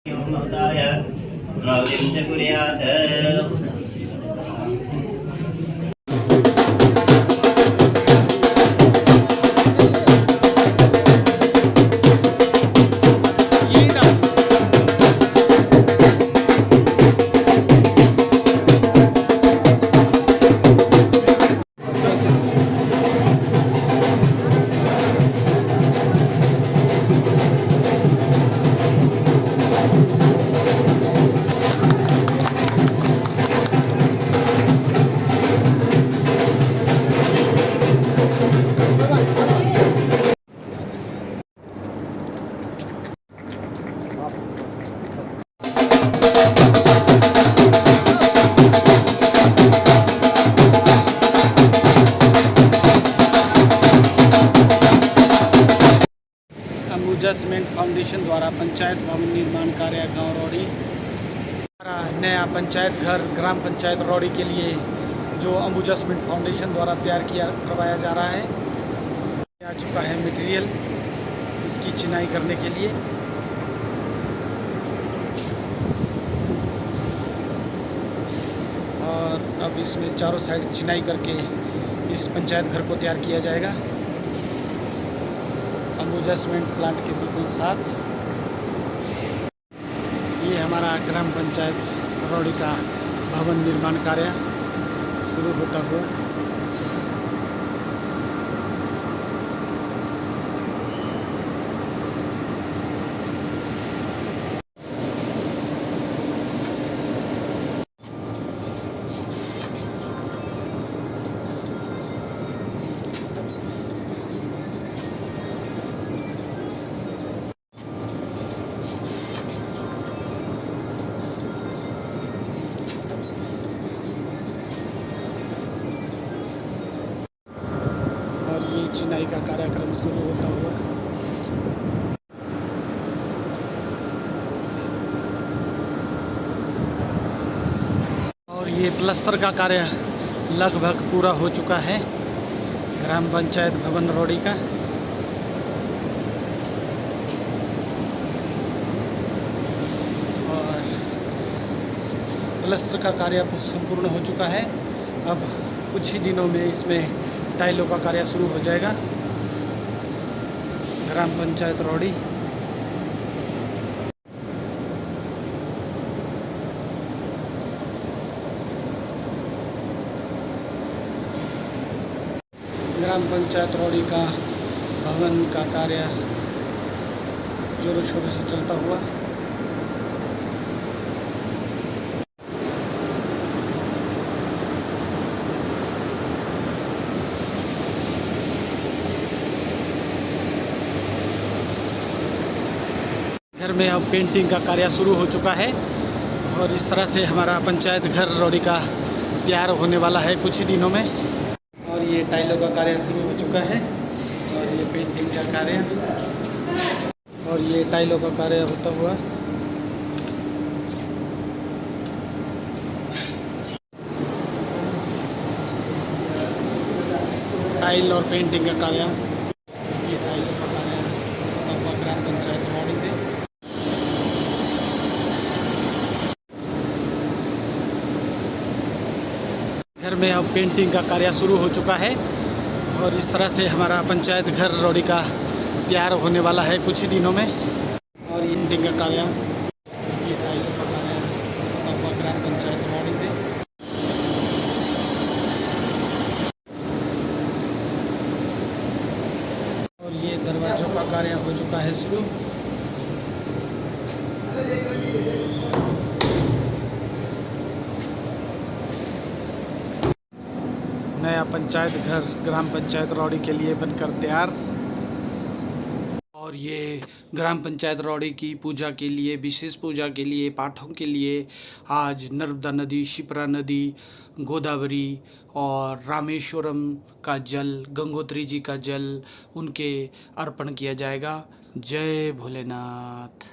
महोदय मौलिं च कुर्यात्। अंबुजा सीमेंट फाउंडेशन द्वारा पंचायत भवन निर्माण कार्य गांव रौड़ी। हमारा नया पंचायत घर ग्राम पंचायत रौड़ी के लिए जो अंबुजा सीमेंट फाउंडेशन द्वारा तैयार करवाया जा रहा है, आ चुका है मटेरियल इसकी चिनाई करने के लिए। और अब इसमें चारों साइड चिनाई करके इस पंचायत घर को तैयार किया जाएगा अंबुजा सीमेंट प्लांट के बिल्कुल साथ। ये हमारा ग्राम पंचायत रौड़ी का भवन निर्माण कार्य शुरू होता हुआ। चिनाई का कार्यक्रम शुरू होता हुआ। और ये प्लास्टर का कार्य लगभग पूरा हो चुका है ग्राम पंचायत भवन रौड़ी का। और प्लास्टर का कार्य संपूर्ण हो चुका है। अब कुछ ही दिनों में इसमें टाइलों का कार्य शुरू हो जाएगा ग्राम पंचायत रौड़ी। ग्राम पंचायत रौड़ी का भवन का कार्य जोरों शोरों से चलता हुआ। घर में अब पेंटिंग का कार्य शुरू हो चुका है और इस तरह से हमारा पंचायत घर रौड़ी का तैयार होने वाला है कुछ ही दिनों में। और ये टाइलों का कार्य शुरू हो चुका है और ये पेंटिंग का कार्य और ये टाइलों का कार्य होता हुआ। टाइल और पेंटिंग का कार्य, ये टाइलों का कार्य होता हुआ ग्राम पंचायत रौड़ी से। घर में अब पेंटिंग का कार्य शुरू हो चुका है और इस तरह से हमारा पंचायत घर रौड़ी का तैयार होने वाला है कुछ ही दिनों में। और ये पेंटिंग का कार्य, ये टाइलों का कार्य होता हुआ ग्राम पंचायत रौड़ी से। और ये दरवाजों का कार्य हो चुका है शुरू। नया पंचायत घर ग्राम पंचायत रौड़ी के लिए बनकर तैयार। और ये ग्राम पंचायत रौड़ी की पूजा के लिए, विशेष पूजा के लिए, पाठों के लिए आज नर्मदा नदी, शिप्रा नदी, गोदावरी और रामेश्वरम का जल, गंगोत्री जी का जल उनके अर्पण किया जाएगा। जय भोलेनाथ।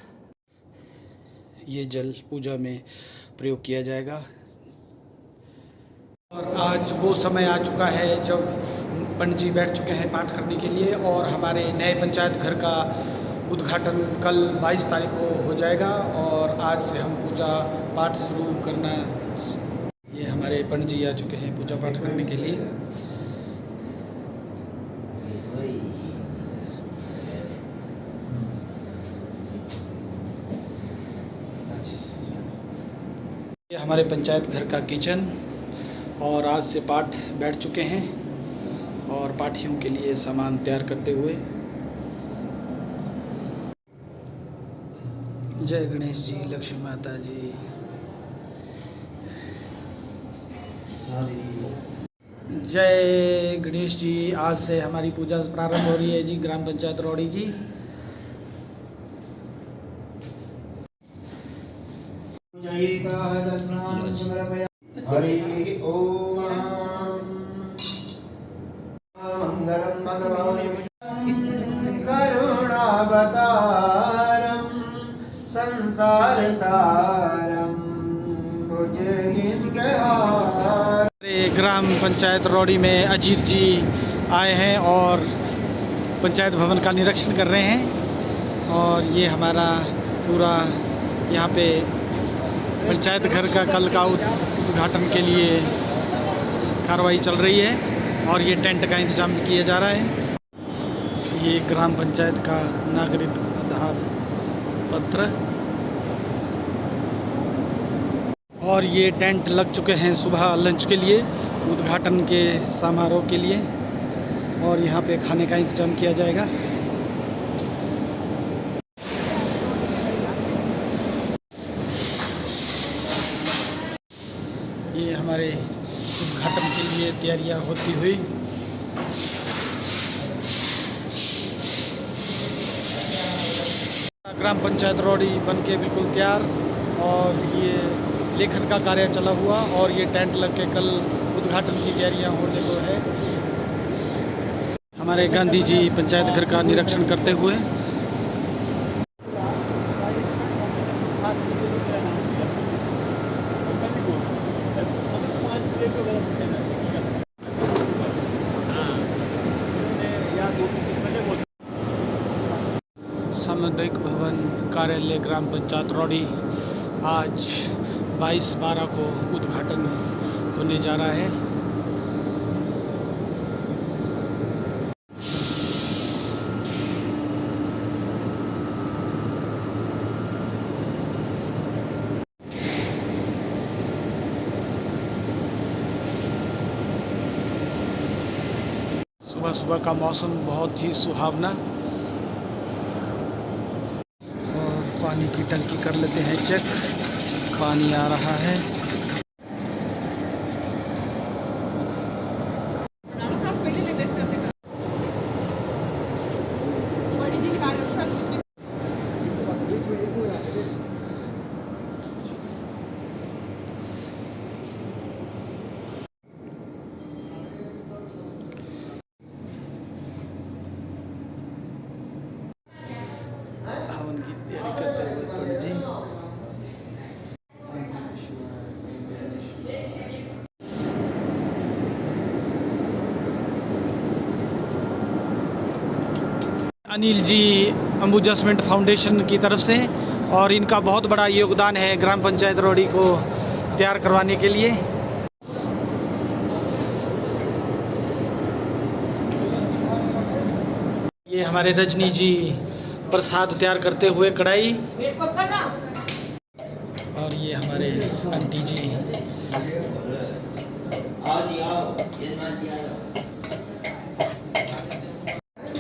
ये जल पूजा में प्रयोग किया जाएगा। और आज वो समय आ चुका है जब पंडित जी बैठ चुके हैं पाठ करने के लिए और हमारे नए पंचायत घर का उद्घाटन कल 22 तारीख को हो जाएगा। और आज से हम पूजा पाठ शुरू करना। ये हमारे पंडित जी आ चुके हैं पूजा पाठ करने के लिए। ये हमारे पंचायत घर का किचन, और आज से पाठ बैठ चुके हैं और पाठियों के लिए सामान तैयार करते हुए। जय गणेश जी, लक्ष्मी माता जी। जय गणेश जी। आज से हमारी पूजा प्रारंभ हो रही है जी ग्राम पंचायत रौड़ी की। हरि ओम करुणावतारम संसार सारम ग्राम पंचायत रौड़ी में अजीत जी आए हैं और पंचायत भवन का निरीक्षण कर रहे हैं। और ये हमारा पूरा यहाँ पे पंचायत घर का कल का उद्घाटन के लिए कार्रवाई चल रही है और ये टेंट का इंतजाम किया जा रहा है। ये ग्राम पंचायत का नागरिक आधार पत्र, और ये टेंट लग चुके हैं सुबह लंच के लिए, उद्घाटन के समारोह के लिए, और यहाँ पे खाने का इंतजाम किया जाएगा। ये हमारे उद्घाटन के लिए तैयारियां होती हुई। ग्राम पंचायत रौड़ी बन के बिल्कुल तैयार, और ये लेखन का कार्य चला हुआ, और ये टेंट लग के कल उद्घाटन की तैयारियां होने को है। हमारे गांधी जी पंचायत घर का निरीक्षण करते हुए। सामुदायिक भवन कार्यालय ग्राम पंचायत रौड़ी आज 22/12 को उद्घाटन होने जा रहा है। सुबह सुबह का मौसम बहुत ही सुहावना, और पानी की टंकी कर लेते हैं चेक। पानी आ रहा है। हवन की तैयारी करते हुए पंडित जी। अनिल जी अंबुजा सीमेंट फाउंडेशन की तरफ से, और इनका बहुत बड़ा योगदान है ग्राम पंचायत रौड़ी को तैयार करवाने के लिए। ये हमारे रजनी जी प्रसाद तैयार करते हुए कढ़ाई, और ये हमारे आंटी जी।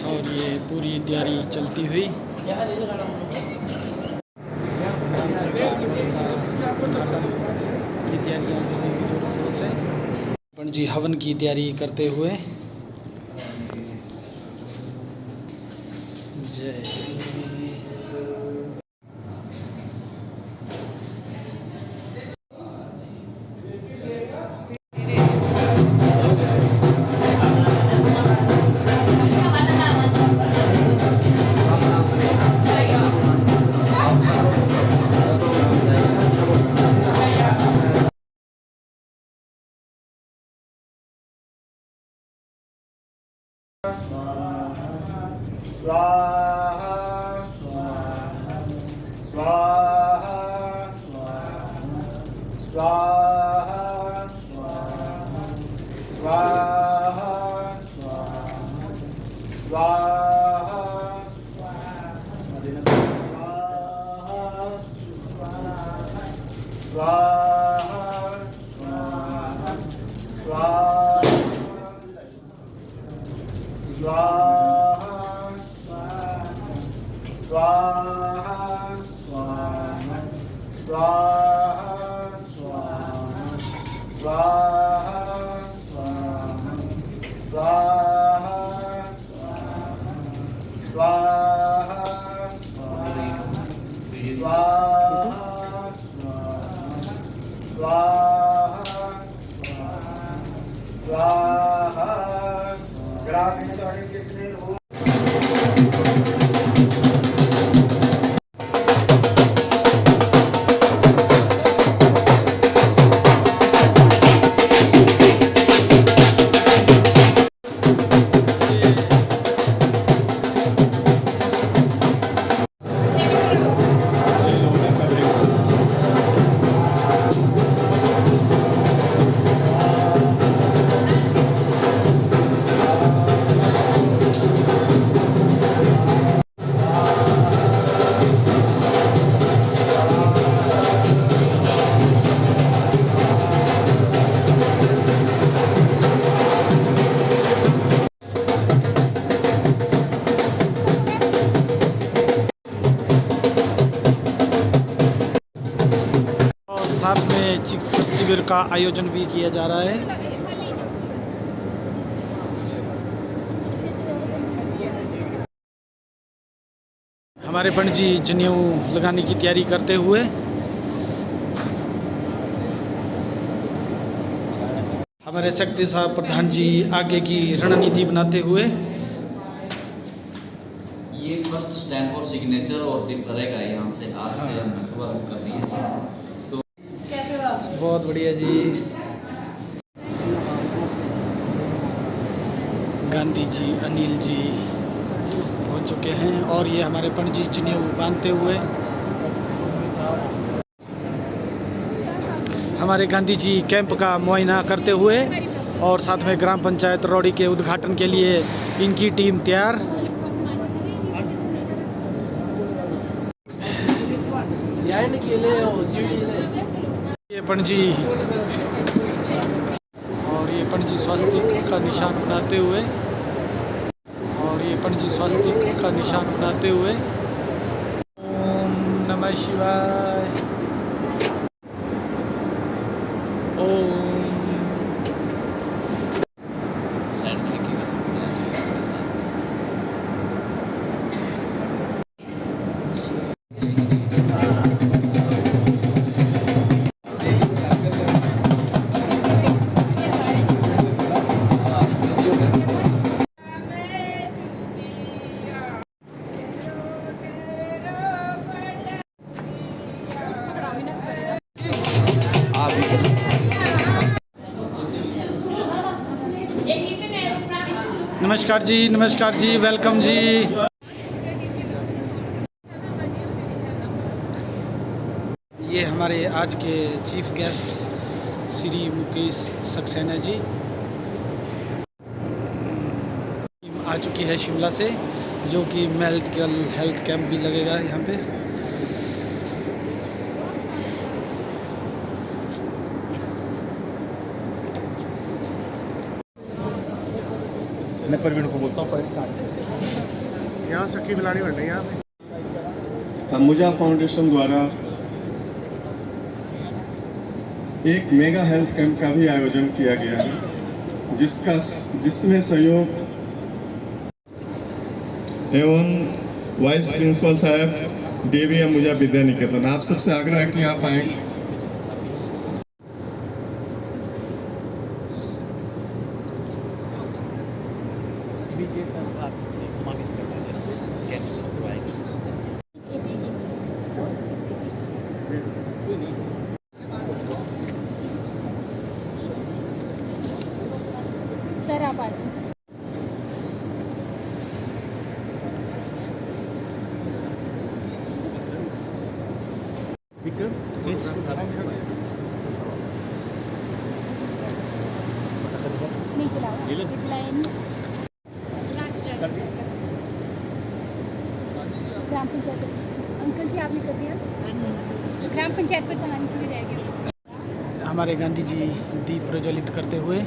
और ये पूरी तैयारी चलती हुई। की तैयारियाँ चलेंगी जोरों शोरों से। पंडित जी हवन की तैयारी करते हुए। जय स्वाहा स्वाहा स्वाहा स्वाहा स्वाहा स्वाहा साथ में चिकित्सा शिविर का आयोजन भी किया जा रहा है। हमारे पंडित जी जनेऊ लगाने की तैयारी करते हुए, हमारे सेक्रेटरी साहब प्रधान जी आगे की रणनीति बनाते हुए। ये फर्स्ट स्टैम्प और सिग्नेचर और टिप करेगा यहाँ से, आज से हमने शुभारंभ कर दिया। तो बहुत बढ़िया जी। गांधी जी, अनिल जी पहुँच चुके हैं और ये हमारे पंडित जी जनेऊ बांधते हुए। हमारे गांधी जी कैंप का मुआयना करते हुए और साथ में ग्राम पंचायत रौड़ी के उद्घाटन के लिए इनकी टीम तैयार। ये पंडित जी और ये पंडित जी स्वास्तिक का निशान बनाते हुए और ये पंडित जी स्वास्तिक का निशान बनाते हुए। ओम नमः शिवाय। ओम साइड में लिखिएगा इसके साथ। नमस्कार जी, वेलकम जी। ये हमारे आज के चीफ गेस्ट श्री मुकेश सक्सेना जी आ चुकी है शिमला से, जो कि मेडिकल हेल्थ कैंप भी लगेगा यहाँ पे। मैं प्रवीण को बोलता हूँ। यहाँ सखी मिलानी बन रही है यहाँ पे। अंबुजा फाउंडेशन द्वारा एक मेगा हेल्थ कैंप का भी आयोजन किया गया है, जिसमें सहयोग एवं वाइस प्रिंसिपल साहब देवी अंबुजा विद्या निकेतन, आप सबसे आग्रह है कि आप आए। सर आप आ जाओ। विक्रम ग्राम पंचायत अंकल जी आपने कर दिया ग्राम पंचायत प्रधान के लिए रह गया। हमारे गांधी जी दीप प्रज्वलित करते हुए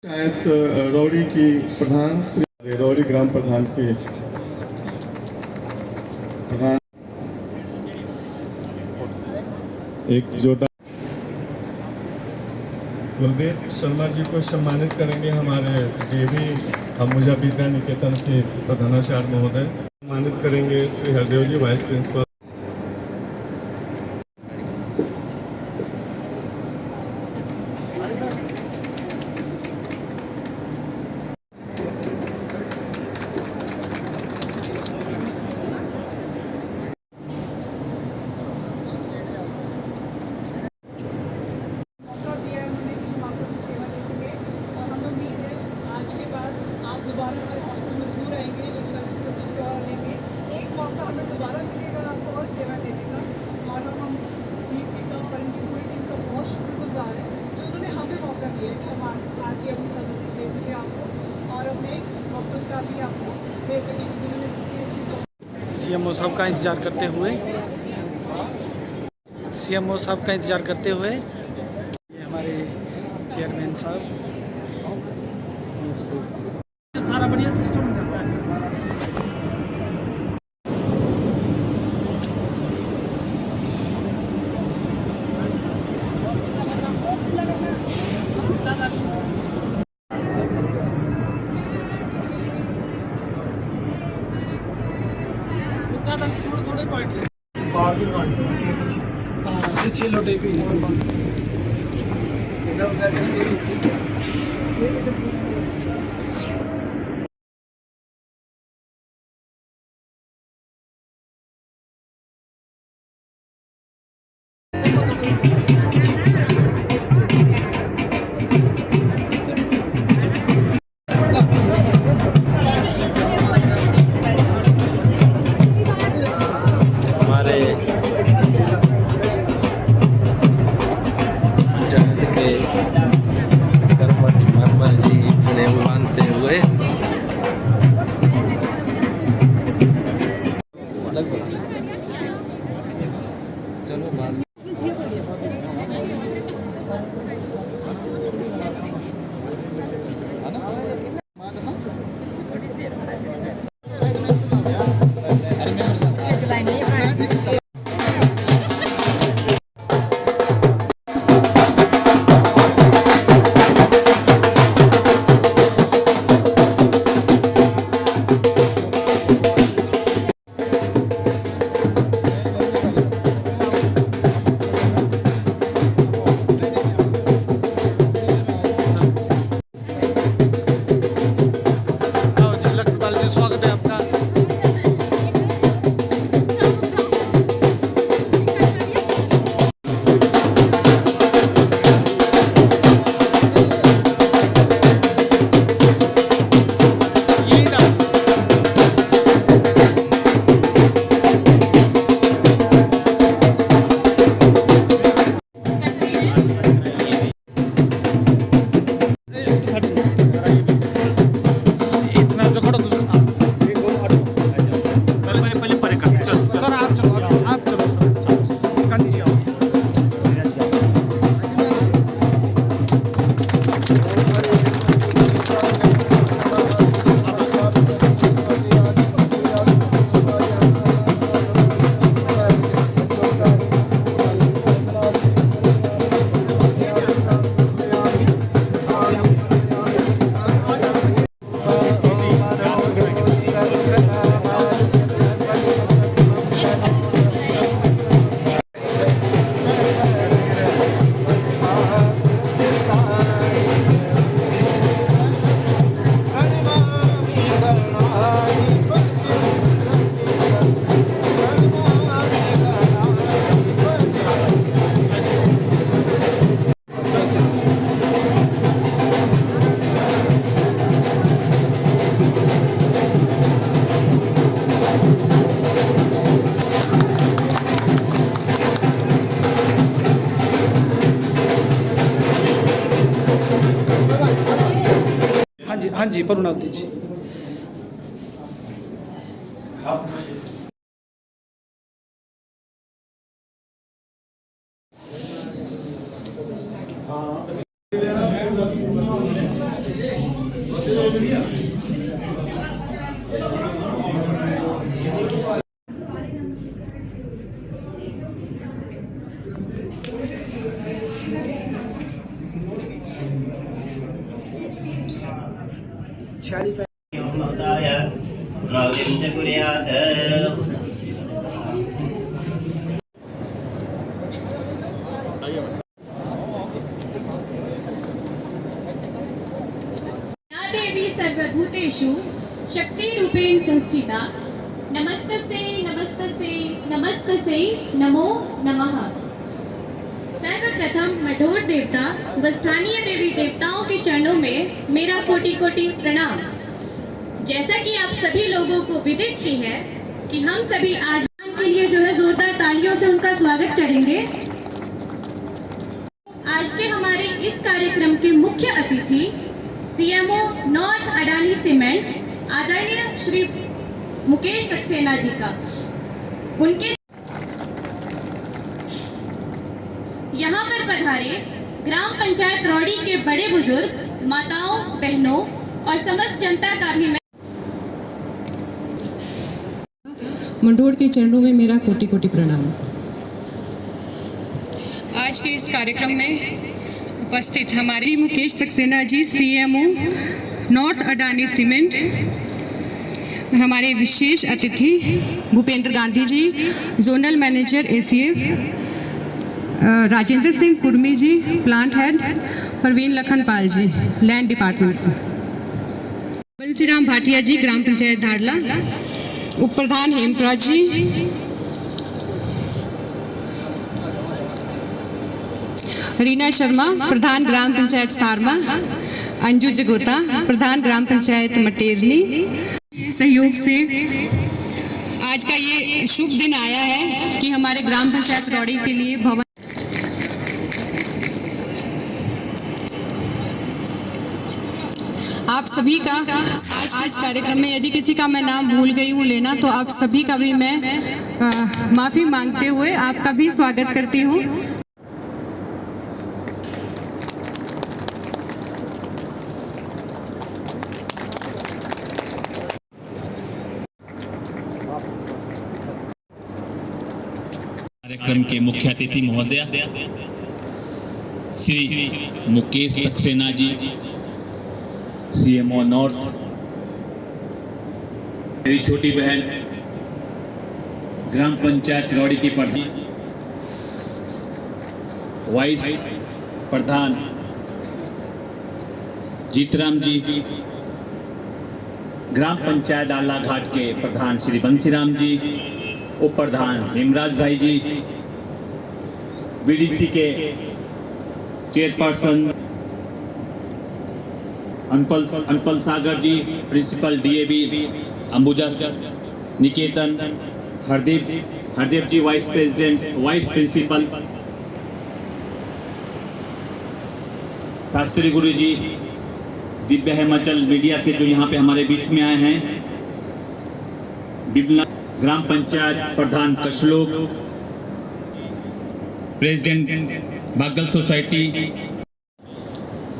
पंचायत रौड़ी की प्रधान श्री रौड़ी ग्राम प्रधान के प्रधान एक जोरदार कुलदीप शर्मा जी को सम्मानित करेंगे हमारे देवी अम्बुजा विद्या निकेतन के प्रधानाचार्य महोदय। सम्मानित करेंगे श्री हरदेव जी वाइस प्रिंसिपल। मौका दिया है उन्होंने कि हम आपको भी सेवा दे सके और हमें उम्मीद है आज के बाद आप दोबारा हमारे हॉस्पिटल में ज़रूर आएंगे, एक सर्विसेज अच्छी से और लेंगे। एक मौका हमें दोबारा मिलेगा आपको और सेवा देने का और हम जीत जी का और इनकी पूरी टीम का बहुत शुक्रगुजार है जो उन्होंने हमें मौका दिया है कि हम आके अपनी सर्विसेज दे सकें आपको और अपने डॉक्टर्स का भी आपको दे सकें कि जिन्होंने जितनी अच्छी सीएमओ साहब का इंतज़ार करते हुए ये हमारे चेयरमैन साहब सारा बढ़िया सिस्टम हो जाता है। थोड़े पॉइंट छः लोटे भी हमारे पंचायत के सरपंच मेंबर जी ने मानते हुए चलो बाद स्वागत है आपका। इतना जो खड़ा परुणावती जी। महोदय राजं च कुर्यात् या देवी सर्वभूतेषु शक्तिरूपेण संस्थिता नमस्तस्यै नमस्तस्यै नमस्तस्यै नमो नमः। सर्वप्रथम मठोर देवता व स्थानीय देवी देवताओं के चरणों में मेरा कोटि कोटि प्रणाम। जैसा कि आप सभी लोगों को विदित ही है कि हम सभी आज के लिए जो है जोरदार तालियों से उनका स्वागत करेंगे। आज के हमारे इस कार्यक्रम के मुख्य अतिथि सीएमओ नॉर्थ अडानी सीमेंट आदरणीय श्री मुकेश सक्सेना जी का उनके यहाँ पर पधारे ग्राम पंचायत रौड़ी के बड़े बुजुर्ग, माताओं, बहनों और समस्त जनता का भी मैं मंडोर के चरणों में मेरा कोटि कोटि प्रणाम। आज के इस कार्यक्रम में उपस्थित हमारे Mukesh Saxena ji CMO north Adani cement, हमारे विशेष अतिथि Bhupendra Gandhi ji zonal manager ACF, Rajendra Singh Kurmi ji plant head, Parveen Lakhanpal ji land department से, बंसीराम भाटिया जी ग्राम पंचायत धाड़ला, उप प्रधान हेमराज जी, रीना शर्मा प्रधान ग्राम पंचायत सारमा, अंजू जगोता प्रधान ग्राम पंचायत मटेरनी सहयोग से आज का ये शुभ दिन आया है कि हमारे ग्राम पंचायत रौड़ी के लिए भवन आप सभी का आज इस कार्यक्रम में यदि किसी का मैं नाम भूल गई हूँ लेना तो आप सभी का भी मैं माफ़ी मांगते हुए आपका भी स्वागत करती हूँ। कार्यक्रम के मुख्य अतिथि महोदय श्री मुकेश सक्सेना जी सीएमओ नॉर्थ, मेरी छोटी बहन ग्राम पंचायत रौड़ी की प्रधान, वाइस प्रधान जीतराम जी, ग्राम पंचायत आला घाट के प्रधान श्री बंसीराम जी, उप प्रधान हेमराज भाई जी, बीडीसी के chairperson Anpal Sagar ji, principal DAV Ambuja Niketan, Hardev ji vice president, vice principal Shastri Guru ji, Divya Himachal media से जो यहाँ पे हमारे बीच में आए हैं, बिमला ग्राम पंचायत प्रधान कशलोक, प्रेसिडेंट बागल सोसाइटी,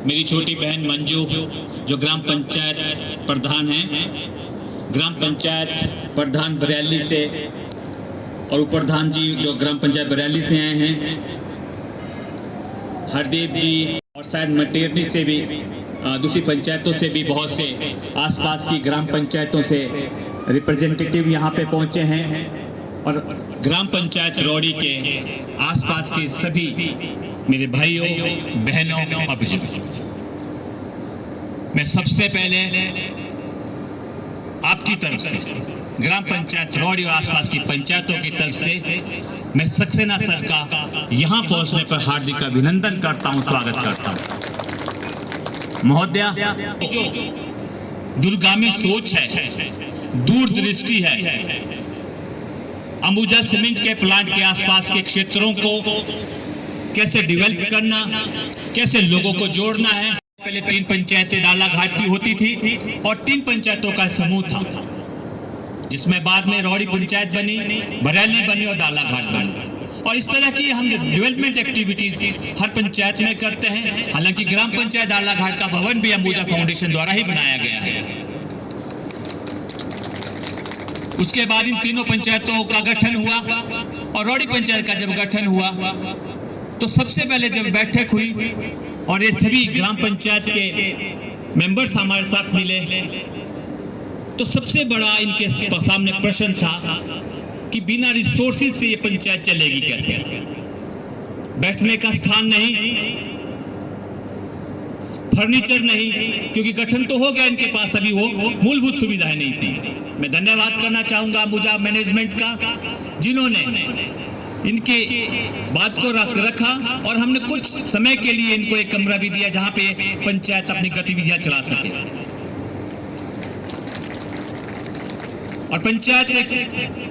मेरी छोटी बहन मंजू जो ग्राम पंचायत प्रधान हैं, ग्राम पंचायत प्रधान बरेली से, और उप प्रधान जी जो ग्राम पंचायत बरेली से आए हैं, हरदेव जी, और शायद मटेरनी से भी दूसरी पंचायतों से भी बहुत से आसपास की ग्राम पंचायतों से रिप्रेजेंटेटिव यहाँ पे पहुँचे हैं, और ग्राम पंचायत रौड़ी के आसपास के सभी मेरे भाइयों, बहनों और बुजुर्गों, मैं सबसे पहले आपकी तरफ से ग्राम पंचायत रौड़ी और आसपास की पंचायतों की तरफ से मैं सक्सेना सर का यहाँ पहुँचने पर हार्दिक अभिनंदन करता हूँ, स्वागत करता हूँ। महोदया, दूरगामी सोच है, दूरदृष्टि है, अंबुजा सीमेंट के प्लांट के आसपास के क्षेत्रों को कैसे डेवलप करना, कैसे लोगों को जोड़ना है, पहले 3 पंचायतें डाला घाट की होती थी और 3 पंचायतों का समूह था, जिसमें बाद में रौड़ी पंचायत बनी, बरेली बनी और डाला घाट बनी। और इस तरह की हम डेवलपमेंट एक्टिविटीज हर पंचायत में करते हैं। हालांकि ग्राम पंचायत डाला घाट का भवन भी अंबुजा फाउंडेशन द्वारा ही बनाया गया है। उसके बाद इन तीनों पंचायतों का गठन हुआ और रौड़ी पंचायत का जब गठन हुआ तो सबसे पहले जब बैठक हुई और ये सभी ग्राम पंचायत के मेंबर्स हमारे साथ मिले तो सबसे बड़ा इनके सामने प्रश्न था कि बिना रिसोर्सेज से ये पंचायत चलेगी कैसे। बैठने का स्थान नहीं, फर्नीचर नहीं, क्योंकि गठन तो हो गया इनके पास, अभी वो मूलभूत सुविधाएं नहीं थी। मैं धन्यवाद करना चाहूंगा अंबुजा मैनेजमेंट का, जिन्होंने इनके बात को रखा और हमने कुछ समय के लिए इनको एक कमरा भी दिया जहां पे पंचायत अपनी गतिविधियां चला सके। और पंचायत एक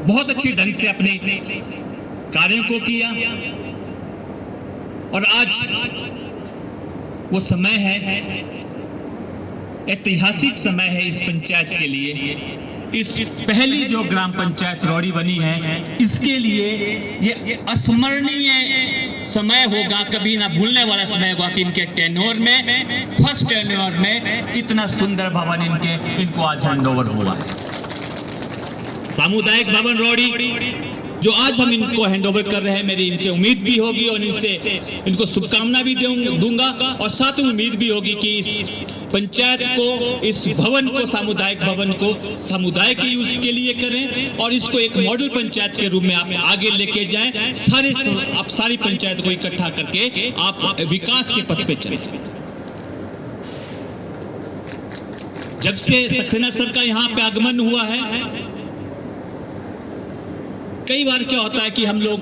बहुत अच्छी ढंग से अपने कार्यों को किया और आज वो समय है, ऐतिहासिक समय है इस पंचायत के लिए। इस पहली जो ग्राम पंचायत रौड़ी बनी है, इसके लिए ये अस्मरणीय समय होगा, कभी ना भूलने वाला समय होगा कि इनके टेन्योर में, फर्स्ट टेन्योर में इतना सुंदर भवन इनको आज हैंडओवर हुआ है। सामुदायिक भवन रौड़ी जो आज हम इनको हैंडओवर कर रहे हैं, मेरी इनसे उम्मीद भी होगी और इनको शुभकामना भी दूंगा और साथ में उम्मीद भी होगी कि इस पंचायत को, इस भवन को, सामुदायिक भवन को समुदाय के यूज के लिए करें और इसको एक मॉडल पंचायत के रूप में आप आगे लेके जाएं। आप सारी पंचायत को इकट्ठा करके आप विकास के पथ पे चलें। जब से सक्सेना सर का यहाँ पे आगमन हुआ है, कई बार क्या होता है कि हम लोग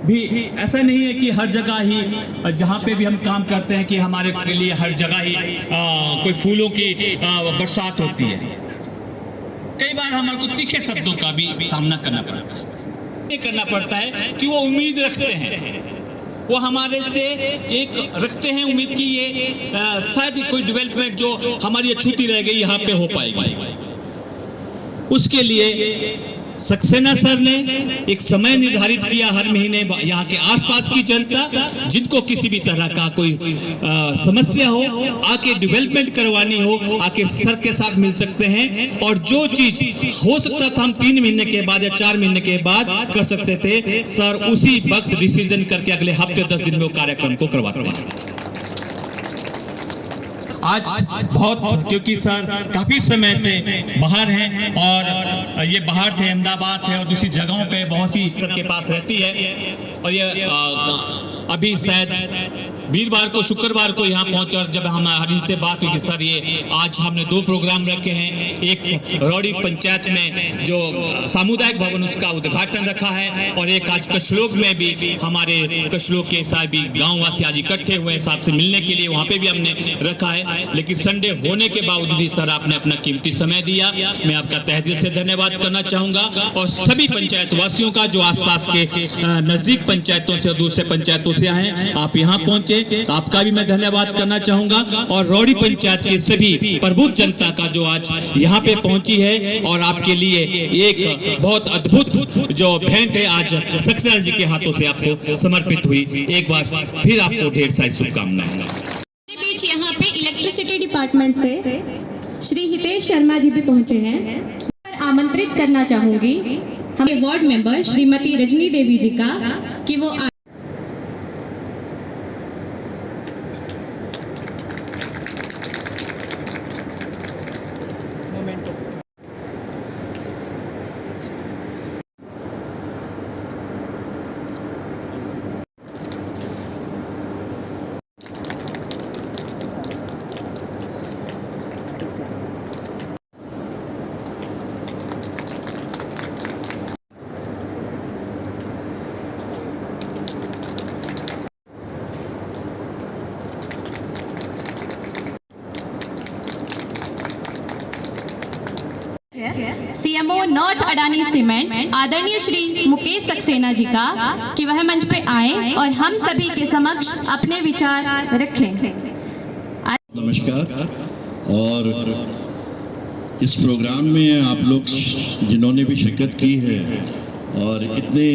भी, ऐसा नहीं है कि हर जगह ही जहाँ पे भी हम काम करते हैं कि हमारे के लिए हर जगह ही कोई फूलों की बरसात होती है। कई बार हमारे को तीखे शब्दों का भी सामना करना पड़ता है कि वो उम्मीद रखते हैं, वो हमारे से एक रखते हैं उम्मीद कि ये शायद कोई डेवलपमेंट जो हमारी अछूती रह गई यहाँ पे हो पाएगी। उसके लिए सक्सेना सर ने एक समय निर्धारित किया, हर महीने यहाँ के आसपास की जनता जिनको किसी भी तरह का कोई समस्या हो, आके डेवलपमेंट करवानी हो, आके सर के साथ मिल सकते हैं और जो चीज हो सकता था हम 3 महीने के बाद या 4 महीने के बाद कर सकते थे, सर उसी वक्त डिसीजन करके अगले हफ्ते 10 दिन में वो कार्यक्रम को करवाते हैं। आज बहुत, क्योंकि सर काफी समय से बाहर हैं और ये बाहर थे, अहमदाबाद थे और दूसरी जगहों पे बहुत सी सर के पास रहती है और ये अभी शायद वीरवार को, शुक्रवार को यहाँ पहुंचे और जब हमारी इनसे बात हुई कि सर ये आज हमने 2 प्रोग्राम रखे हैं, एक रौड़ी पंचायत में जो सामुदायिक भवन उसका उद्घाटन रखा है और एक आज कशलोक में भी हमारे कशलोक के साथ भी गाँव वासी आज इकट्ठे हुए हैं साहब से मिलने के लिए, वहाँ पे भी हमने रखा है। लेकिन संडे होने के बावजूद भी सर आपने अपना कीमती समय दिया, मैं आपका तहे दिल से धन्यवाद करना चाहूँगा और सभी पंचायत वासियों का जो आसपास के नजदीक पंचायतों से और दूसरे पंचायतों से आए, आप यहाँ पहुँचे, आपका भी मैं धन्यवाद करना चाहूंगा और रौड़ी पंचायत के सभी प्रबुद्ध जनता का जो आज यहाँ पे पहुंची है और आपके लिए एक बहुत अद्भुत जो भेंट है आज सक्सेना जी के हाथों से आपको समर्पित हुई। एक बार फिर आपको ढेर सारी शुभकामनाएं। बीच यहाँ पे इलेक्ट्रिसिटी डिपार्टमेंट से श्री हितेश शर्मा जी भी पहुंचे हैं। आमंत्रित करना चाहूंगी हमारे वार्ड मेंबर श्रीमती रजनी देवी जी का कि वो सीएमओ नॉर्थ अडानी सीमेंट आदरणीय श्री मुकेश सक्सेना जी का कि वह मंच पे आए और हम सभी के समक्ष अपने विचार रखें। नमस्कार। और इस प्रोग्राम में आप लोग जिन्होंने भी शिरकत की है और इतने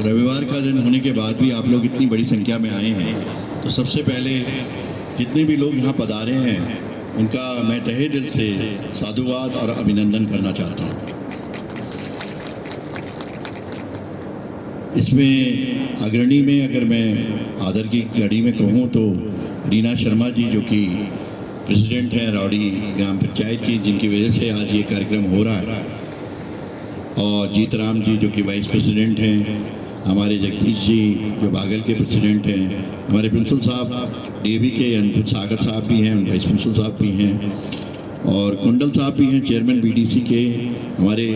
रविवार का दिन होने के बाद भी आप लोग इतनी बड़ी संख्या में आए हैं, तो सबसे पहले जितने भी लोग यहाँ पधारे हैं उनका मैं तहे दिल से साधुवाद और अभिनंदन करना चाहता हूँ। इसमें अग्रणी में अगर मैं आदर की कड़ी में कहूँ तो रीना शर्मा जी जो कि प्रेसिडेंट हैं रावड़ी ग्राम पंचायत की, जिनकी वजह से आज ये कार्यक्रम हो रहा है, और जीतराम जी जो कि वाइस प्रेसिडेंट हैं, हमारे जगदीश जी जो बागल के प्रेसिडेंट हैं, हमारे प्रिंसिपल साहब डीएवी के अनपुट सागर साहब भी हैं, वाइस प्रिंसिपल साहब भी हैं, और कुंडल साहब भी हैं चेयरमैन बीडीसी के, हमारे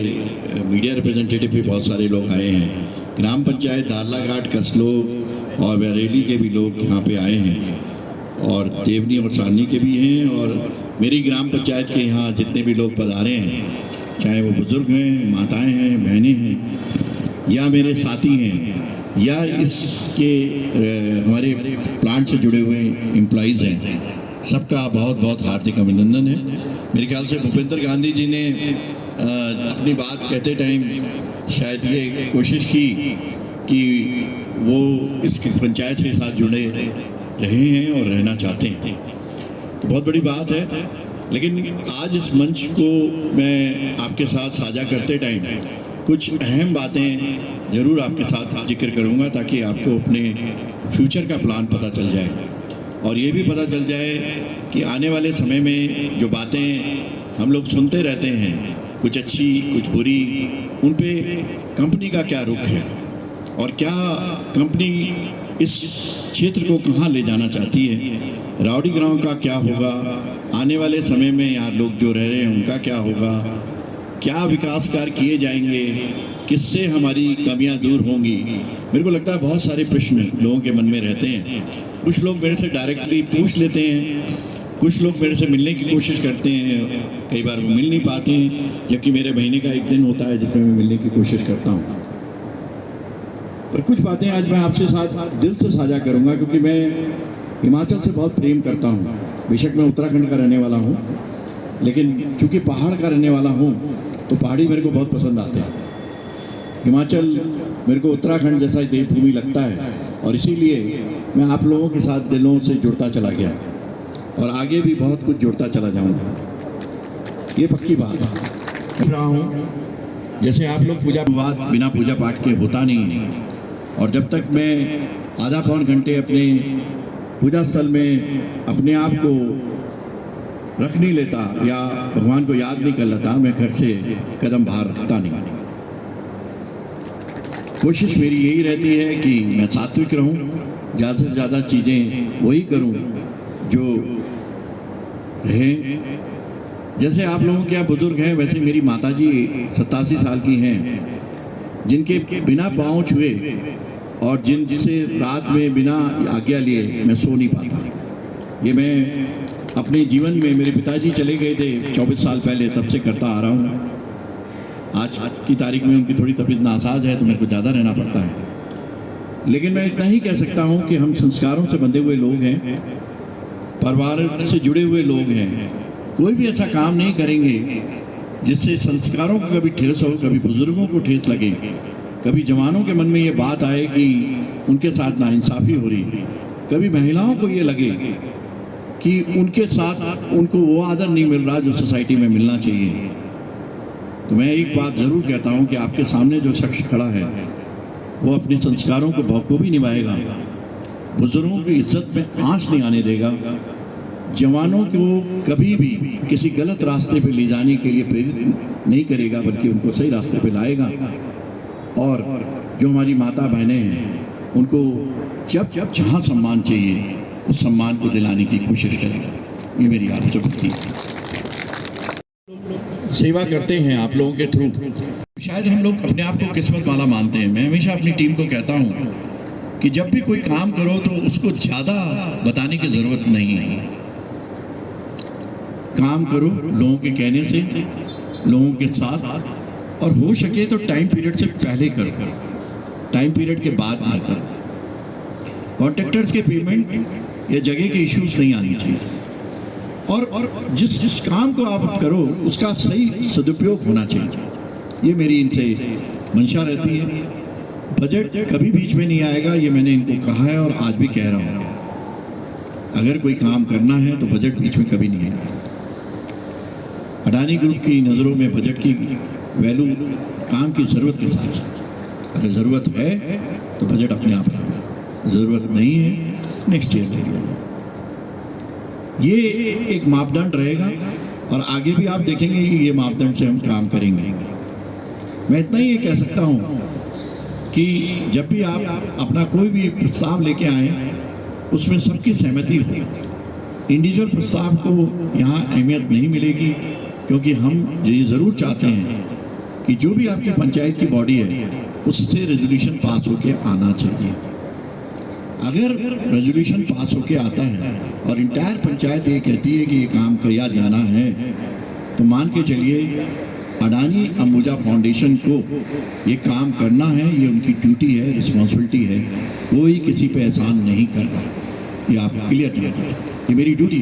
मीडिया रिप्रेजेंटेटिव भी बहुत सारे लोग आए हैं, ग्राम पंचायत दारलाघाट कसलो और बरेली के भी लोग यहाँ पे आए हैं, और देवनी और सारनी के भी हैं, और मेरी ग्राम पंचायत के यहाँ जितने भी लोग पधारे हैं, चाहे वो बुज़ुर्ग हैं, माताएं हैं, बहनें हैं, या मेरे साथी हैं, या इसके हमारे प्लांट से जुड़े हुए एम्प्लॉइज़ हैं, सबका बहुत बहुत हार्दिक अभिनंदन है। मेरे ख्याल से भूपेंद्र गांधी जी ने अपनी बात कहते टाइम शायद ये कोशिश की कि वो इस पंचायत के साथ जुड़े रहे हैं और रहना चाहते हैं, तो बहुत बड़ी बात है। लेकिन आज इस मंच को मैं आपके साथ साझा करते टाइम कुछ अहम बातें ज़रूर आपके साथ जिक्र करूंगा, ताकि आपको अपने फ्यूचर का प्लान पता चल जाए, और ये भी पता चल जाए कि आने वाले समय में जो बातें हम लोग सुनते रहते हैं, कुछ अच्छी कुछ बुरी, उन पे कंपनी का क्या रुख है और क्या कंपनी इस क्षेत्र को कहाँ ले जाना चाहती है, रावड़ी गांव का क्या होगा, आने वाले समय में यहाँ लोग जो रह रहे हैं उनका क्या होगा, क्या विकास कार्य किए जाएंगे, किससे हमारी कमियां दूर होंगी। मेरे को लगता है बहुत सारे प्रश्न लोगों के मन में रहते हैं। कुछ लोग मेरे से डायरेक्टली पूछ लेते हैं, कुछ लोग मेरे से मिलने की कोशिश करते हैं, कई बार वो मिल नहीं पाते हैं, जबकि मेरे महीने का एक दिन होता है जिसमें मैं मिलने की कोशिश करता हूँ। पर कुछ बातें आज मैं आपसे साथ दिल से साझा करूँगा, क्योंकि मैं हिमाचल से बहुत प्रेम करता हूँ। बेशक मैं उत्तराखंड का रहने वाला हूँ, लेकिन चूँकि पहाड़ का रहने वाला हूँ तो पहाड़ी मेरे को बहुत पसंद आते हैं। हिमाचल मेरे को उत्तराखंड जैसा ही देवभूमि लगता है, और इसीलिए मैं आप लोगों के साथ दिलों से जुड़ता चला गया और आगे भी बहुत कुछ जुड़ता चला जाऊँगा, ये पक्की बात है। रहा हूँ जैसे आप लोग पूजा विवाद बिना पूजा पाठ के होता नहीं है, और जब तक मैं आधा पौन घंटे अपने पूजा स्थल में अपने आप को रख नहीं लेता या भगवान को याद नहीं कर लेता, मैं घर से कदम बाहर रखता नहीं। कोशिश मेरी यही रहती है कि मैं सात्विक रहूं, ज़्यादा से ज़्यादा चीज़ें वही करूं जो रहें। जैसे आप लोगों के यहाँ बुजुर्ग हैं, वैसे मेरी माताजी 87 साल की हैं, जिनके बिना पाँव छुए और जिसे रात में बिना आज्ञा लिए मैं सो नहीं पाता। ये मैं अपने जीवन में, मेरे पिताजी चले गए थे 24 साल पहले, तब से करता आ रहा हूँ। आज की तारीख में उनकी थोड़ी तबीयत नासाज है तो मेरे को ज़्यादा रहना पड़ता है, लेकिन मैं इतना ही कह सकता हूँ कि हम संस्कारों से बंधे हुए लोग हैं, परिवार से जुड़े हुए लोग हैं। कोई भी ऐसा काम नहीं करेंगे जिससे संस्कारों को कभी ठेस हो, कभी बुजुर्गों को ठेस लगे, कभी जवानों के मन में ये बात आए कि उनके साथ नाइंसाफ़ी हो रही, कभी महिलाओं को ये लगे कि उनके साथ उनको वो आदर नहीं मिल रहा जो सोसाइटी में मिलना चाहिए। तो मैं एक बात ज़रूर कहता हूँ कि आपके सामने जो शख्स खड़ा है वो अपने संस्कारों को बखूबी निभाएगा, बुजुर्गों की इज्जत में आंच नहीं आने देगा, जवानों को कभी भी किसी गलत रास्ते पर ले जाने के लिए प्रेरित नहीं करेगा, बल्कि उनको सही रास्ते पर लाएगा, और जो हमारी माता बहनें हैं उनको जब जहाँ सम्मान चाहिए उस सम्मान को दिलाने की कोशिश करेगा। ये मेरी आपसे विनती है। सेवा करते हैं आप लोगों के थ्रू, शायद हम लोग अपने आप को किस्मत वाला मानते हैं। मैं हमेशा अपनी टीम को कहता हूँ कि जब भी कोई काम करो तो उसको ज़्यादा बताने की ज़रूरत नहीं है। काम करो लोगों के कहने से, लोगों के साथ, और हो सके तो टाइम पीरियड से पहले करो, टाइम पीरियड के बाद ना करो। कॉन्ट्रैक्टर्स के पेमेंट या जगह के इश्यूज नहीं आनी चाहिए। और जिस काम को आप करो उसका सही सदुपयोग होना चाहिए, ये मेरी इनसे मंशा रहती है। बजट कभी बीच में नहीं आएगा, ये मैंने इनको कहा है और आज भी कह रहा हूँ। अगर कोई काम करना है तो बजट बीच में कभी नहीं आएगा। अडानी ग्रुप की नज़रों में बजट की वैल्यू काम की ज़रूरत के हिसाब से, अगर ज़रूरत है तो बजट अपने आप आएगा, ज़रूरत नहीं है नेक्स्ट ईयर ले लिया जाए। ये एक मापदंड रहेगा और आगे भी आप देखेंगे कि ये मापदंड से हम काम करेंगे। मैं इतना ही ये कह सकता हूँ कि जब भी आप अपना कोई भी प्रस्ताव लेके आएँ उसमें सबकी सहमति हो। इंडिविजुअल प्रस्ताव को यहाँ अहमियत नहीं मिलेगी, क्योंकि हम ये ज़रूर चाहते हैं कि जो भी आपकी पंचायत की बॉडी है उससे रेजोल्यूशन पास होके आना चाहिए। अगर रेजोल्यूशन पास होके आता है और इंटायर पंचायत ये कहती है कि ये काम किया जाना है, तो मान के चलिए अडानी अंबुजा फाउंडेशन को ये काम करना है, ये उनकी ड्यूटी है, रिस्पॉन्सिबिलिटी है, कोई किसी पे एहसान नहीं कर रहा। ये आप क्लियर कीजिए, ये मेरी ड्यूटी,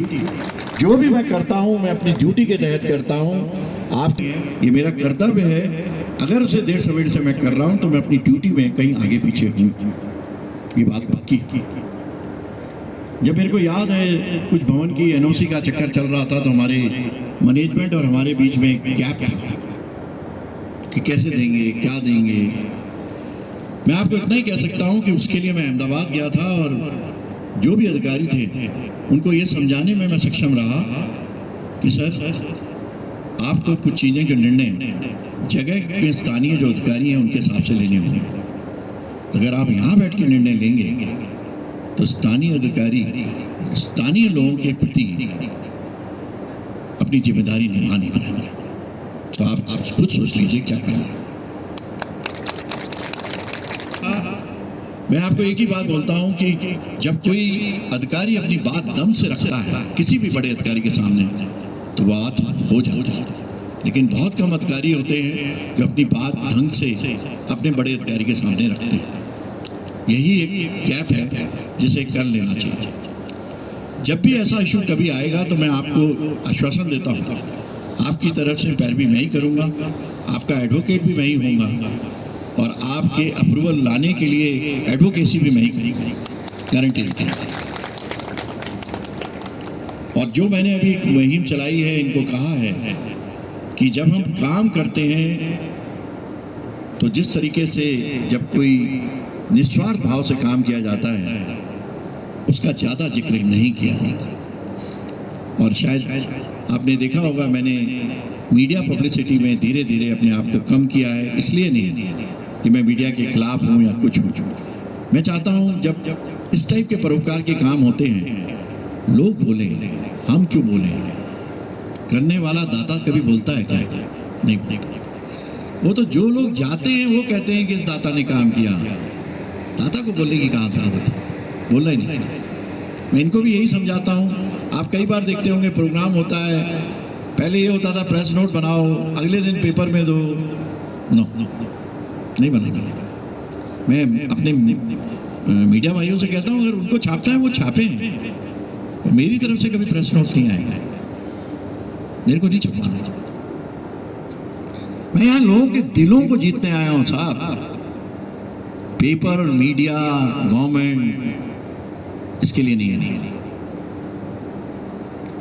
जो भी मैं करता हूँ मैं अपनी ड्यूटी के तहत करता हूँ। आप, ये मेरा कर्तव्य है। अगर उसे देर सवेर से मैं कर रहा हूँ तो मैं अपनी ड्यूटी में कहीं आगे पीछे हूँ, ये बात पक्की। जब मेरे को याद है कुछ भवन की एनओसी का चक्कर चल रहा था तो हमारे मैनेजमेंट और हमारे बीच में एक गैप था कि कैसे देंगे, क्या देंगे। मैं आपको इतना ही कह सकता हूं कि उसके लिए मैं अहमदाबाद गया था और जो भी अधिकारी थे उनको ये समझाने में मैं सक्षम रहा कि सर आपको कुछ चीज़ें के निर्णय जगह के स्थानीय जो अधिकारी हैं उनके हिसाब से लेने होंगे। अगर आप यहाँ बैठ के निर्णय लेंगे तो स्थानीय अधिकारी स्थानीय लोगों के प्रति अपनी जिम्मेदारी निभा नहीं पाएंगे। तो आप खुद सोच लीजिए क्या करना है। मैं आपको एक ही बात बोलता हूं कि जब कोई अधिकारी अपनी बात दम से रखता है किसी भी बड़े अधिकारी के सामने तो बात हो जाती है, लेकिन बहुत कम अधिकारी होते हैं जो अपनी बात ढंग से अपने बड़े अधिकारी के सामने रखते हैं। यही एक गैप है जिसे कर लेना चाहिए। जब भी ऐसा इशू कभी आएगा तो मैं आपको आश्वासन देता हूँ, आपकी तरफ से पैरवी मैं ही करूँगा, आपका एडवोकेट भी मैं ही होऊंगा और आपके अप्रूवल लाने के लिए एडवोकेसी भी मैं ही करूँगा, गारंटी देता हूँ। और जो मैंने अभी एक मुहिम चलाई है, इनको कहा है कि जब हम काम करते हैं तो जिस तरीके से जब कोई निस्वार्थ भाव से काम किया जाता है उसका ज़्यादा जिक्र नहीं किया जाता। और शायद आपने देखा होगा मैंने मीडिया पब्लिसिटी में धीरे धीरे अपने आप को कम किया है, इसलिए नहीं कि मैं मीडिया के खिलाफ हूँ या कुछ हूँ। मैं चाहता हूँ जब इस टाइप के परोपकार के काम होते हैं लोग बोले, हम क्यों बोले। करने वाला दाता कभी बोलता है क्या? नहीं बोलता। वो तो जो लोग जाते हैं वो कहते हैं कि इस दाता ने काम किया, दाता को बोलने की कहाँ जरूरत है, बोलना ही नहीं। मैं इनको भी यही समझाता हूँ। आप कई बार देखते होंगे प्रोग्राम होता है, पहले ये होता था प्रेस नोट बनाओ, अगले दिन पेपर में दो। नो, नहीं बनाना। मैं अपने मीडिया भाइयों से कहता हूँ अगर उनको छापना है वो छापें, मेरी तरफ से कभी प्रेस नोट नहीं आएगा, मेरे को नहीं छपवाना। मैं यहाँ लोगों के दिलों को जीतने आया हूँ साहब। पेपर, मीडिया, गवर्नमेंट इसके लिए नहीं है।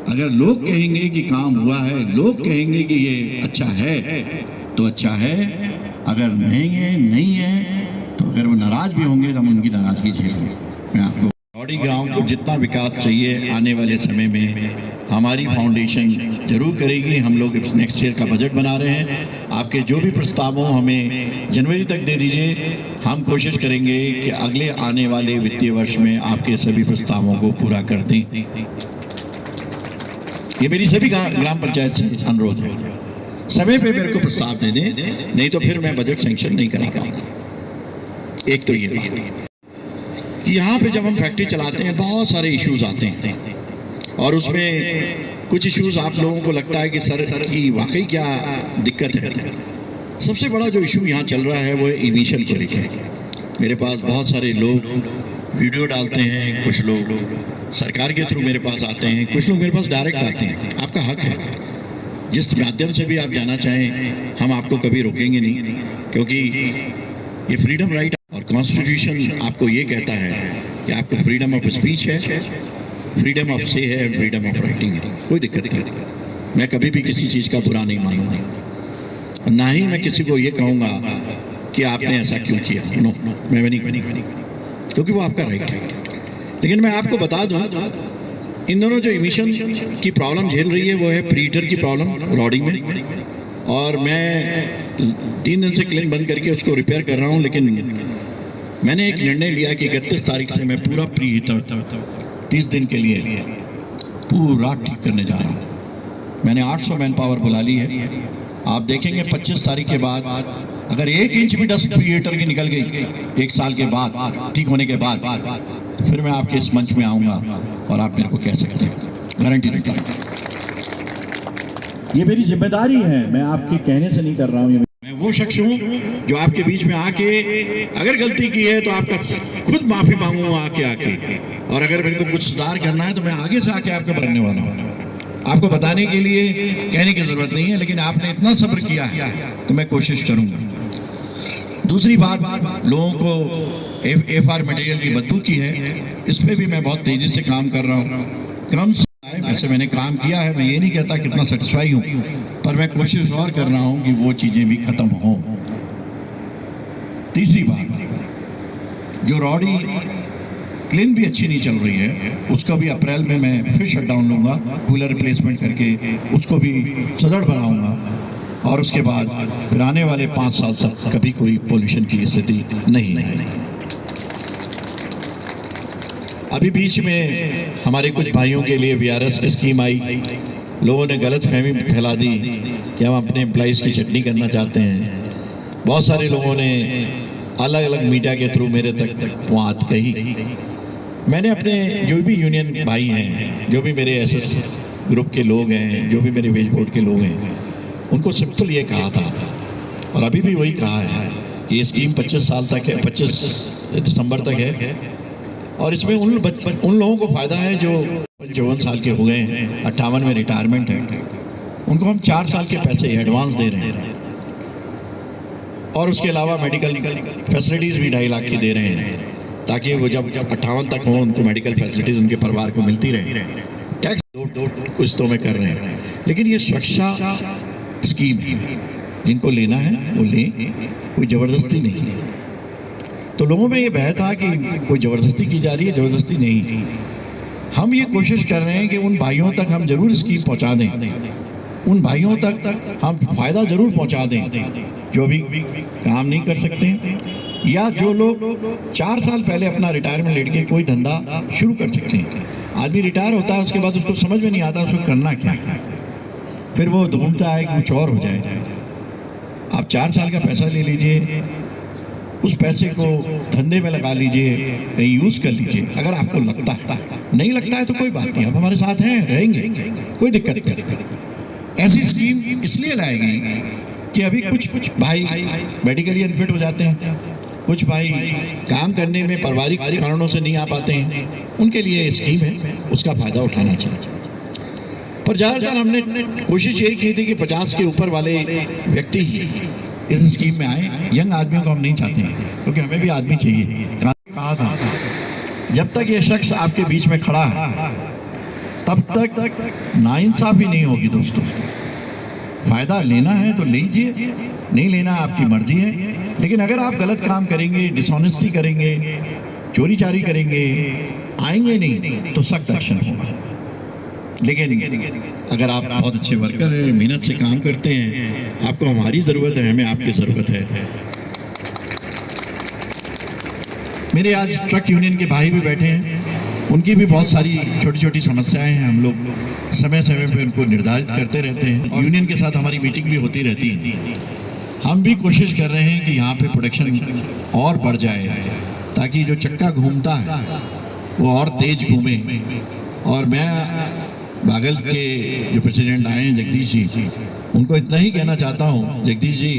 अगर लोग कहेंगे कि काम हुआ है, लोग कहेंगे कि ये अच्छा है तो अच्छा है, अगर नहीं है नहीं है, तो अगर वो नाराज भी होंगे तो हम उनकी नाराजगी झेलेंगे। मैं आपको रौड़ी गांव को जितना विकास चाहिए आने वाले समय में हमारी फाउंडेशन जरूर करेगी। हम लोग नेक्स्ट ईयर का बजट बना रहे हैं। आपके जो भी प्रस्ताव हो हमें जनवरी तक दे दीजिए। हम कोशिश करेंगे कि अगले आने वाले वित्तीय वर्ष में आपके सभी प्रस्तावों को पूरा कर दें। ये मेरी सभी ग्राम पंचायत से अनुरोध है, समय पे मेरे को प्रस्ताव दे दें, नहीं तो फिर मैं बजट सेंक्शन नहीं करा पाऊंगा। एक तो ये बात कि यहाँ पे जब हम फैक्ट्री चलाते हैं बहुत सारे इश्यूज आते हैं और उसमें कुछ इश्यूज आप लोगों को लगता है कि सर की वाकई क्या दिक्कत है। सबसे बड़ा जो इशू यहाँ चल रहा है वो इमिशन को लेकर। मेरे पास बहुत सारे लोग वीडियो डालते हैं, कुछ लोग सरकार के थ्रू मेरे पास आते हैं, कुछ लोग मेरे पास डायरेक्ट आते हैं। आपका हक है, जिस माध्यम से भी आप जाना चाहें हम आपको कभी रोकेंगे नहीं, क्योंकि ये फ्रीडम राइट और कॉन्स्टिट्यूशन आपको ये कहता है कि आपको फ्रीडम ऑफ स्पीच है, फ्रीडम ऑफ से है, फ्रीडम ऑफ राइटिंग है। कोई दिक्कत नहीं, मैं कभी भी किसी चीज़ का बुरा नहीं मानूंगा, ना ही मैं किसी को ये कहूँगा कि आपने ऐसा क्यों किया। नो, मैं नहीं कहूँगा, क्योंकि वो आपका राइट है। लेकिन मैं आपको बता दूं, इन दोनों जो इमिशन की प्रॉब्लम झेल रही है वो है प्रीटर की प्रॉब्लम रॉडी में, और मैं 3 दिन से क्लीन बंद करके उसको रिपेयर कर रहा हूं। लेकिन मैंने एक निर्णय लिया कि 31 तारीख से मैं पूरा प्री हीटर 30 दिन के लिए पूरा ठीक करने जा रहा हूं। मैंने 800 मैन पावर बुला ली है। आप देखेंगे 25 तारीख के बाद अगर 1 इंच भी डस्ट प्री हीटर की निकल गई 1 साल के बाद, ठीक होने के बाद, तो फिर मैं आपके इस मंच में आऊँगा और आप मेरे को कह सकते हैं, गारंटी देता हूँ। ये मेरी जिम्मेदारी है, मैं आपके कहने से नहीं कर रहा हूँ। मैं वो शख्स हूँ जो आपके बीच में आके अगर गलती की है तो आपका खुद माफ़ी मांगूंगा आके, और अगर मेरे को कुछ सुधार करना है तो मैं आगे से आके आपको भरने वाला हूँ। आपको बताने के लिए कहने की ज़रूरत नहीं है, लेकिन आपने इतना सब्र किया है तो मैं कोशिश करूँगा। दूसरी बात, लोगों को एफआर मटेरियल की बदबू की है, इस पर भी मैं बहुत तेज़ी से काम कर रहा हूँ। कम से वैसे मैंने काम किया है, मैं ये नहीं कहता कितना सेटिस्फाई हूँ, पर मैं कोशिश और कर रहा हूँ कि वो चीज़ें भी ख़त्म हों। तीसरी बात, जो रॉडी क्लीन भी अच्छी नहीं चल रही है, उसका भी अप्रैल में मैं फिर शटडाउन लूँगा, कूलर रिप्लेसमेंट करके उसको भी सदड़ बनाऊँगा, और उसके बाद फिर आने वाले 5 साल तक कभी कोई पोल्यूशन की स्थिति नहीं आएगी। अभी बीच में हमारे कुछ भाइयों के लिए वीआरएस की स्कीम आई, लोगों ने गलत फहमी फैला दी कि हम अपने एम्प्लॉइज़ की चटनी करना चाहते हैं। बहुत सारे लोगों ने अलग अलग मीडिया के थ्रू मेरे तक बात कही। मैंने अपने जो भी यूनियन भाई हैं, जो भी मेरे एसएस ग्रुप के लोग हैं, जो भी मेरे वेज बोर्ड के लोग हैं, उनको सिंपल ये कहा था, और अभी भी वही कहा है कि ये स्कीम 25 साल तक है, 25 दिसंबर तक है, और इसमें उन लोगों को फ़ायदा है जो 55 साल के हो गए हैं, 58 में रिटायरमेंट है, उनको हम 4 साल के पैसे एडवांस दे रहे हैं, और उसके अलावा मेडिकल फैसिलिटीज़ भी 2.5 लाख की दे रहे हैं, ताकि वो जब 58 तक हों उनको मेडिकल फैसिलिटीज़ उनके परिवार को मिलती रहे। टैक्स 2 किस्तों में कर रहे हैं, लेकिन ये सुरक्षा स्कीम है, जिनको लेना है वो लें, कोई ज़बरदस्ती नहीं है। तो लोगों में ये बहस था कि कोई ज़बरदस्ती की जा रही है, ज़बरदस्ती नहीं। हम ये कोशिश कर रहे हैं कि उन भाइयों तक हम ज़रूर स्कीम पहुंचा दें, उन भाइयों तक हम फ़ायदा ज़रूर पहुंचा दें जो भी काम नहीं कर सकते, या जो लोग 4 साल पहले अपना रिटायरमेंट लेट के कोई धंधा शुरू कर सकते हैं। आदमी रिटायर होता है, उसके बाद उसको समझ में नहीं आता उसको करना क्या है, फिर वो ढूंढता है कि कुछ और हो जाए। आप 4 साल का पैसा ले लीजिए, उस पैसे को धंधे में लगा लीजिए, कहीं यूज़ कर लीजिए। अगर आपको लगता है, नहीं लगता है तो कोई बात नहीं, आप हमारे साथ हैं, रहेंगे, कोई दिक्कत नहीं। ऐसी स्कीम इसलिए लाएगी कि अभी कुछ भाई मेडिकली अनफिट हो जाते हैं, कुछ भाई काम करने में पारिवारिक कारणों से नहीं आ पाते हैं, उनके लिए स्कीम है, उसका फ़ायदा उठाना चाहिए। पर ज़्यादातर हमने कोशिश यही की थी कि 50 के ऊपर वाले व्यक्ति ही इस स्कीम में आए। यंग आदमियों को हम नहीं चाहते हैं, क्योंकि हमें भी आदमी चाहिए। कहा था जब तक ये शख्स आपके बीच में खड़ा है तब तक नाइंसाफ़ी नहीं होगी। दोस्तों, फ़ायदा लेना है तो लीजिए, नहीं लेना आपकी मर्जी है, लेकिन अगर आप गलत काम करेंगे, डिसऑनेस्टी करेंगे, चोरी चारी करेंगे, आएंगे नहीं तो सख्त एक्शन होगा। लेकिन अगर आप बहुत अच्छे वर्कर हैं, मेहनत से काम करते हैं, आपको हमारी ज़रूरत है, हमें आपकी ज़रूरत है। मेरे आज ट्रक यूनियन के भाई भी बैठे हैं, उनकी भी बहुत सारी छोटी छोटी समस्याएं हैं। हम लोग समय समय पे उनको निर्धारित करते रहते हैं, यूनियन के साथ हमारी मीटिंग भी होती रहती है। हम भी कोशिश कर रहे हैं कि यहाँ पे प्रोडक्शन और बढ़ जाए, ताकि जो चक्का घूमता है वो और तेज़ घूमे। और मैं बागल के जो प्रेसिडेंट आए हैं जगदीश जी, उनको इतना ही कहना चाहता हूँ, जगदीश जी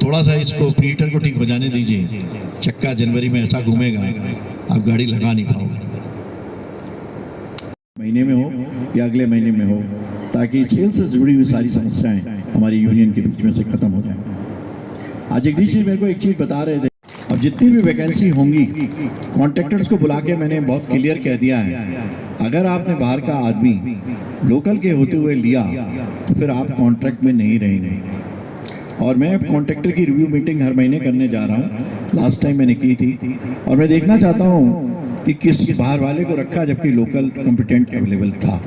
थोड़ा सा इसको प्रीटर को ठीक हो जाने दीजिए। चक्का जनवरी में ऐसा घूमेगा आप गाड़ी लगा नहीं पाओगे। महीने में हो या अगले महीने में हो, ताकि सेल्स से जुड़ी हुई सारी समस्याएं हमारी यूनियन के बीच में से खत्म हो जाए। आज जगदीश जी मेरे को एक चीज़ बता रहे थे, अब जितनी भी वैकेंसी होंगी कॉन्ट्रैक्टर्स को बुला के मैंने बहुत क्लियर कह दिया है, अगर आपने बाहर का आदमी लोकल के होते हुए लिया तो फिर आप कॉन्ट्रैक्ट में नहीं रहेंगे। और मैं अब कॉन्ट्रैक्टर की रिव्यू मीटिंग हर महीने करने जा रहा हूँ, लास्ट टाइम मैंने की थी, और मैं देखना चाहता हूँ कि किस बाहर वाले को रखा जबकि लोकल कॉम्पिटेंट अवेलेबल था।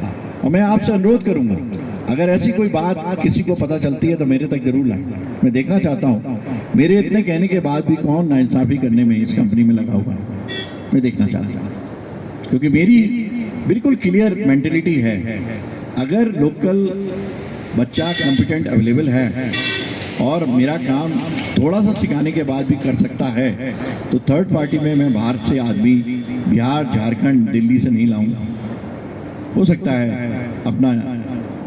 और मैं आपसे अनुरोध करूँगा, अगर ऐसी कोई बात किसी को पता चलती है तो मेरे तक जरूर लाएं। मैं देखना चाहता हूँ मेरे इतने कहने के बाद भी कौन नाइंसाफ़ी करने में इस कंपनी में लगा हुआ है, मैं देखना चाहता हूँ। क्योंकि मेरी बिल्कुल क्लियर मेंटलिटी है, अगर लोकल बच्चा कॉम्पिटेंट अवेलेबल है और मेरा काम थोड़ा सा सिखाने के बाद भी कर सकता है तो थर्ड पार्टी में मैं बाहर से आदमी बिहार, झारखंड, दिल्ली से नहीं लाऊंगा। हो सकता है अपना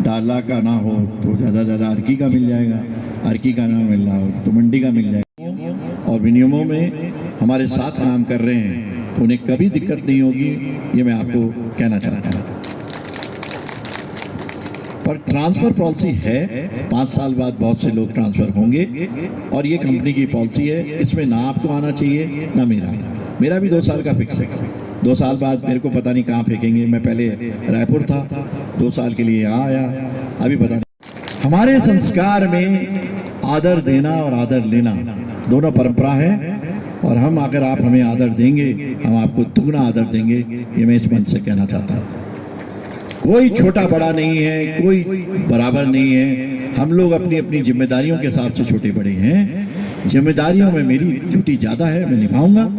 दाला का ना हो तो ज़्यादा अर्की का मिल जाएगा, अर्की का ना मिल रहा हो तो मंडी का मिल जाएगा। और विनियमों में हमारे साथ काम कर रहे हैं तो उन्हें कभी दिक्कत नहीं होगी, ये मैं आपको कहना चाहता हूँ। पर ट्रांसफ़र पॉलिसी है, 5 साल बाद बहुत से लोग ट्रांसफ़र होंगे और ये कंपनी की पॉलिसी है, इसमें ना आपको आना चाहिए ना मेरा भी 2 साल का फिक्स है। 2 साल बाद मेरे को पता नहीं कहाँ फेंकेंगे। मैं पहले रायपुर था, 2 साल के लिए यहाँ आया, अभी पता नहीं। हमारे संस्कार में आदर देना और आदर लेना दोनों परंपरा है, और हम अगर आप हमें आदर देंगे हम आपको दुगना आदर देंगे, ये मैं इस मंच से कहना चाहता हूँ। कोई छोटा बड़ा नहीं है, कोई बराबर नहीं है, हम लोग अपनी अपनी जिम्मेदारियों के हिसाब से छोटे बड़े हैं। जिम्मेदारियों में मेरी ड्यूटी ज़्यादा है, मैं निभाऊंगा।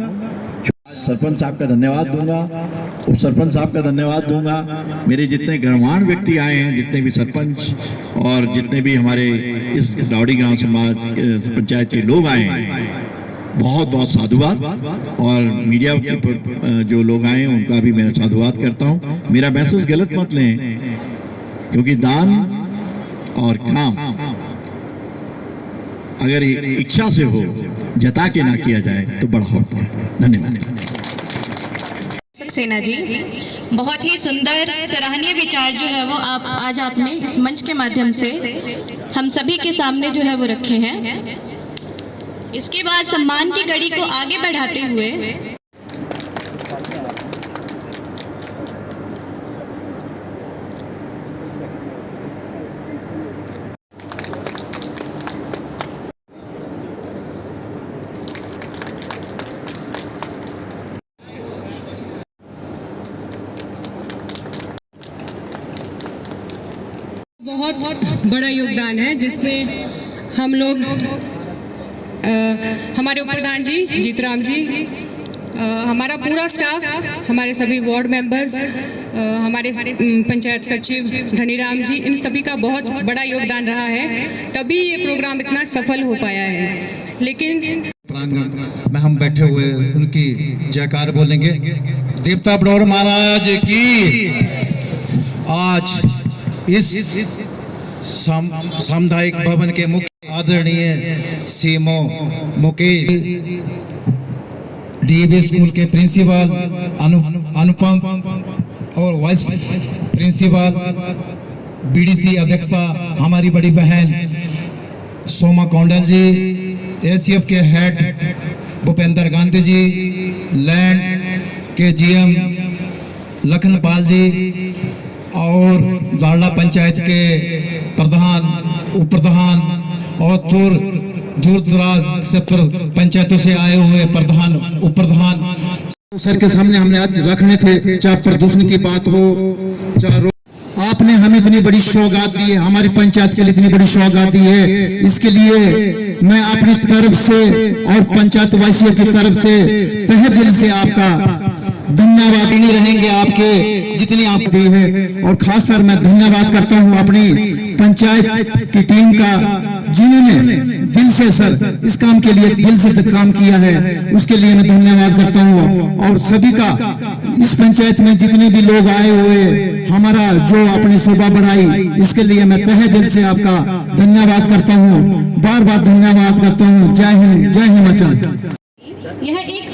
सरपंच साहब का धन्यवाद दूंगा, उप सरपंच साहब का धन्यवाद दूंगा, मेरे जितने गणमान्य व्यक्ति आए हैं, जितने भी सरपंच और जितने भी हमारे इस रावड़ी गांव समाज पंचायत के लोग आए हैं, बहुत बहुत साधुवाद। और मीडिया के जो लोग आए हैं उनका भी मैं साधुवाद करता हूँ। मेरा मैसेज गलत मत लें, क्योंकि दान और काम अगर इच्छा से हो, जता के ना किया जाए तो बड़ा होता है। धन्यवाद। सक्सेना जी, बहुत ही सुंदर सराहनीय विचार जो है वो आज आपने इस मंच के माध्यम से हम सभी के सामने जो है वो रखे हैं। इसके बाद सम्मान की कड़ी को आगे बढ़ाते हुए बहुत बड़ा योगदान है, जिसमें हम लोग हमारे उप प्रधान जी जीतराम जी, हमारा पूरा स्टाफ, हमारे सभी वार्ड मेंबर्स, हमारे पंचायत सचिव धनीराम जी, इन सभी का बहुत बड़ा योगदान रहा है, तभी ये प्रोग्राम इतना सफल हो पाया है। लेकिन प्रांगण में हम बैठे हुए उनकी जयकार बोलेंगे। देवता बड़ौर महाराज की। आज इस सामुदायिक भवन के मुख्य आदरणीय सीएमओ मुकेश, डीएवी स्कूल के प्रिंसिपल अनुपम और वाइस प्रिंसिपल, बीडीसी अध्यक्षा हमारी बड़ी बहन सोमा कौंडल जी, एसीएफ के हेड भूपेंद्र गांधी जी, लैंड के जीएम लखनपाल जी और जाड़ला पंचायत के प्रधान, उप प्रधान और दूर दराज से पंचायतों से आए हुए प्रधान, उप प्रधान सर के सामने हमने आज रखने थे, चाहे प्रदूषण की बात हो, चाहे आपने हमें इतनी बड़ी सौगात दी है, हमारी पंचायत के लिए इतनी बड़ी सौगात दी है, इसके लिए मैं अपनी तरफ से और पंचायत वासियों की तरफ से तहे दिल से आपका धन्यवाद नहीं रहेंगे, आपके जितनी आप दी है। और खासकर मैं धन्यवाद करता हूं अपनी पंचायत की टीम का, जिन्होंने दिल से सर इस काम के लिए दिल से काम किया है, उसके लिए मैं धन्यवाद करता हूँ। और सभी का इस पंचायत में जितने भी लोग आए हुए हमारा जो अपनी शोभा बढ़ाई, इसके लिए मैं तहे दिल से आपका धन्यवाद करता हूँ, बार बार धन्यवाद करता हूँ। जय हिंद, जय हिमाचल। यह एक